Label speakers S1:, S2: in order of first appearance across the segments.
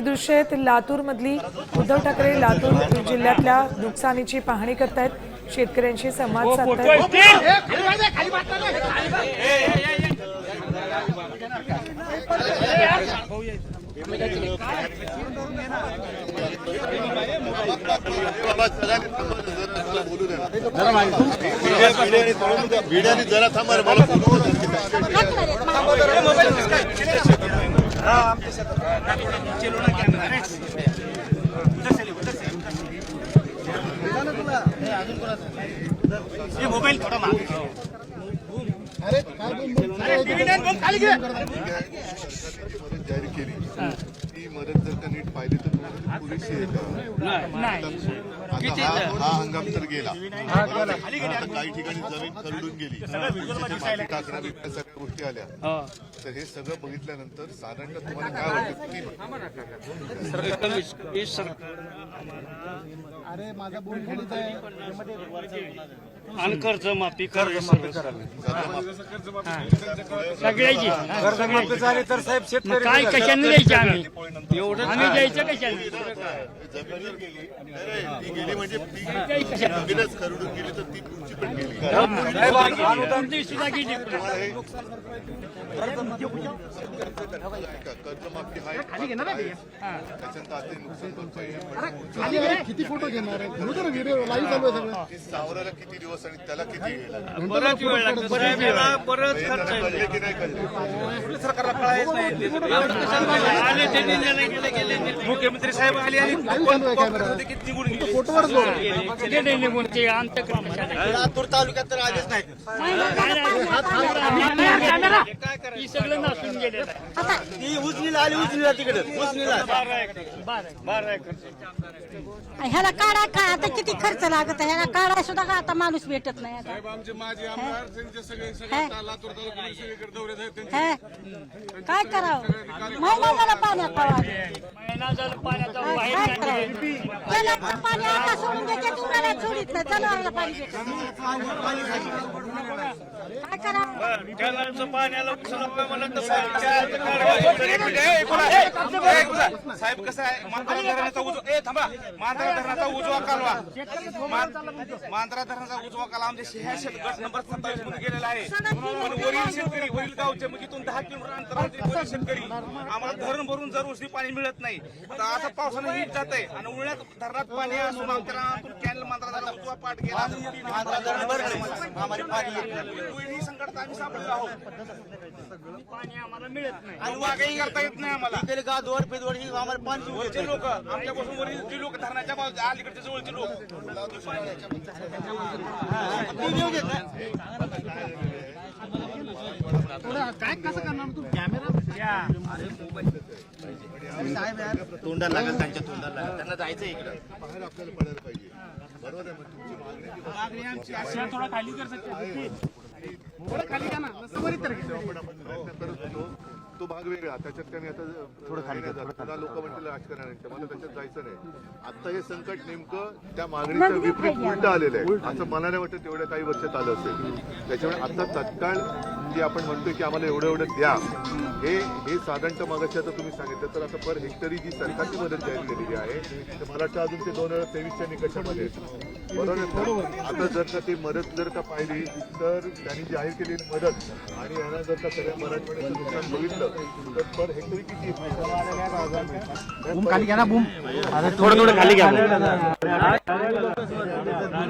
S1: ही दृश्य आहेत लातूरमधली। उद्धव ठाकरे लातूर जिल्ह्यातल्या नुकसानीची पाहणी करतायत, शेतकऱ्यांशी संवाद साधतायत।
S2: मोबाईल थोड़ा
S3: जाहीर केली ती मदत जर का नीट पाहिली तर पुरेशी आहे का? हा हंगाम तर गेला, काही ठिकाणी जमीन खरडून गेली, माती टाकणं बिकणं सगळ्या गोष्टी आल्या, तर हे सगळं बघितल्यानंतर साधारणतः तुम्हाला काय वाटतं?
S4: अरे माझा बोल खेळीत आहे
S2: आणि कर्ज माफी सगळ्याची कर्जमाफी झाली तर साहेब शेतकरी काय कशाने द्यायचे आम्ही द्यायचं कशाने?
S3: गेली म्हणजे जमीनच खरडून गेली तर ती तुमची पण गेली,
S2: सुद्धा गेली।
S3: कर्जमाफी हा त्याच्यानंतर आता नुकसान भरपाई
S4: किती फोटो घेणार आहे? व्हिडिओ लाईव्ह चालू आहे सगळं।
S3: सावराला किती दिवस आणि त्याला किती गेला,
S2: बराच वेळ लागतो, परत खर्च
S3: कळले की नाही कळले?
S2: सरकारला कळायचं नाही, मुख्यमंत्री साहेब आले आणि फोटोवर निघून ते लातूर तालुक्यात तर आलेच नाही, सगळं नासून गेले। ती उजनीला आली, उजनीला तिकडे उजनीला 12 एकर
S5: ह्याला काढा का आता किती खर्च लागत आहे, ह्याला काढा सुद्धा का आता माणूस भेटत नाही आता। काय करावं, महिना झाला पाण्यात पाणी आता सोडून देते, तुम्हाला सोडित नाही, जनावराला पाणी भेटत काय करावं?
S2: पाण्याला साहेब कसं आहे, मांजरा धरणाचा उजवा कालवा आमच्या गट नंबर 27 मध्ये गेलेला आहे, पण वरील शेतकरी, वरील गावचे म्हणजे इथून 10 किलोमीटर अंतरावरील शेतकरी आम्हाला धरण भरून जर उसनी पाणी मिळत नाही, तर असं पावसानं हीट जात आहे आणि उन्हाळ्यात धरणात पाणी असून आमच्या कॅनल मांजरा धरणाचा उजवा पाठ गेला, ही संकटात आम्ही सापडलो आहोत, पाणी आम्हाला मिळत नाही आणि वाघही करता येत नाही आम्हाला। गादवड पेदवड ही आम्हाला पाणी वरचे लोक आमच्यापासून वरील जे लोक धरणाच्या बाजूला अलीकडच्या जवळचे लोक
S4: काय कसं करणार तू? कॅमेरा
S2: तोंडाला लागेल, त्यांच्या तोंडाला लागेल, त्यांना जायचं इकडं
S3: बाहेर आपल्याला पडायला पाहिजे, बरोबर आहे? मग तुमची मागणी
S4: थोडा खाली कर सकते, थोडं खाली का ना समोर तर
S3: आपण प्रयत्न करत होतो, तो भाग वेगळा, त्याच्यात काही आता थोडं खाली पुन्हा लोक म्हणतील राजकारण्यांच्या, मला त्याच्यात जायचं नाही। आता हे संकट नेमकं त्या मागणीच्या विपरीत उलट आलेलं आहे, असं मला नाही वाटतं तेवढ्या काही वर्षात आलं असेल, त्याच्यामुळे आता तत्काळ जे आपण म्हणतोय की आम्हाला एवढं एवढं द्या, हे साधारणतः मगाशी आता तुम्ही सांगितलं तर आता पर हेक्टरी जी सरकारची मदत जाहीर केलेली आहे, तर मला वाटतं अजून ते 2023च्या निकषामध्ये बरोबर आहे। आता जर का ती मदत जर का पाहिली तर त्यांनी जाहीर केलेली मदत आणि यांना जर का सगळ्या मराठवाड्याचं नुकसान बघितलं तर पर हेक्टरी किती
S4: खाली घ्या ना, बूम
S2: थोडं खाली घ्या,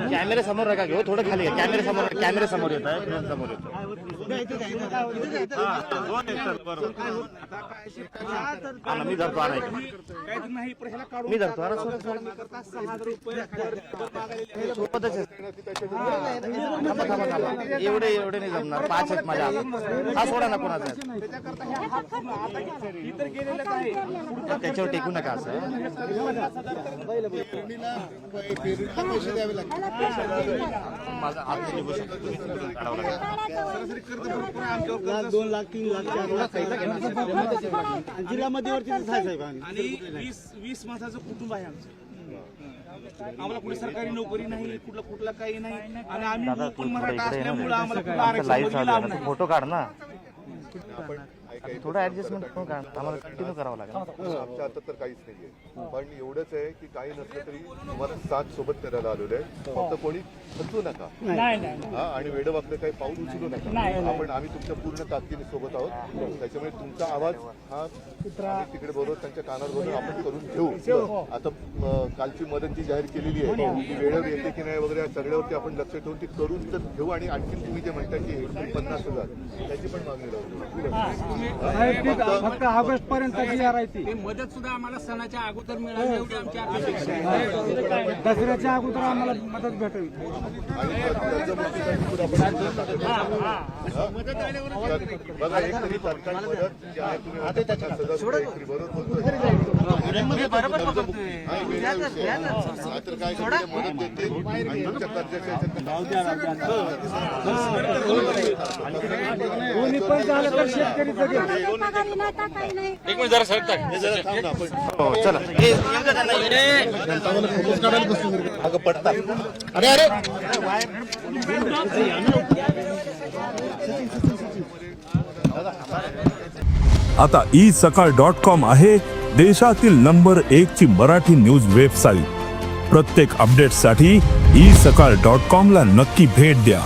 S2: कॅमेरे समोर नका घेऊ, थोडं खाली घ्या, कॅमेरे समोर येत आहे, समोर येतो मी धरतो, मी धरतो एवढे नाही जमणार, 5 आहेत माझ्या हातात, हा सोडा ना कोणाचा, त्याच्यावर टेकू नका असं, माझा हात निघू शकतो,
S4: 2 लाख 3 लाख 4 लाख जिल्हा मध्यवर्ती साहेब आणि 20 माणसाचं कुटुंब आहे आमचं, आम्हाला कुठे सरकारी नोकरी नाही, कुठला काही नाही आणि आम्ही पण मराठा असल्यामुळे आम्हाला
S2: फोटो काढ ना।
S6: थोडं ऍडजस्टमेंट करून आम्हाला कंटिन्यू करावं लागेल.
S3: आमच्या हातात तर काहीच नाहीये, पण एवढंच आहे की काही नसलं तरी तुम्हाला साथ सोबत करायला आलेलो आहे. फक्त कोणी खचू नका हा, आणि वेडवाकडे काही पाऊल उचलू नका. आम्ही तुमच्या पूर्ण ताकदीने सोबत आहोत. त्याच्यामुळे तुमचा आवाज हा आम्ही तिकडे बरोबर त्यांच्या कानावर बरोबर आपण करून घेऊ. आता कालची मदत जी जाहीर केलेली आहे ती वेळेवर येते की नाही वगैरे सगळ्यावरती आपण लक्ष ठेवून ती करून तर घेऊ. आणि आणखी तुम्ही जे म्हणताय की 50,000 त्याची पण मागणी लावू.
S4: फक्त ऑगस्ट पर्यंत
S7: मदत सुद्धा आम्हाला सणाच्या अगोदर मिळाली एवढी आमची अपेक्षा आहे.
S4: दसऱ्याच्या अगोदर आम्हाला मदत भेटेल.
S3: आणि कर्जमुक्तीसाठी सुद्धा आपण बघा एक तरी तात्काळ मदत जी आहे तुम्ही आता 50,000 एक तरी बरोबर बोलतोय. नाहीतर काय करते मदत देते आणि तुमच्या कर्जाच्या
S4: कोणी पण झालं तर शेतकरी जगेल.
S5: पगारी नाही का काही नाही.
S3: एक मिनिट जरा सरक थांब ना आपण
S6: चला
S3: अगं पडतात. अरे
S8: आता isakal.com आहे देशातील नंबर 1 ची मराठी न्यूज वेबसाईट. प्रत्येक अपडेटसाठी isakal.com ला नक्की भेट द्या.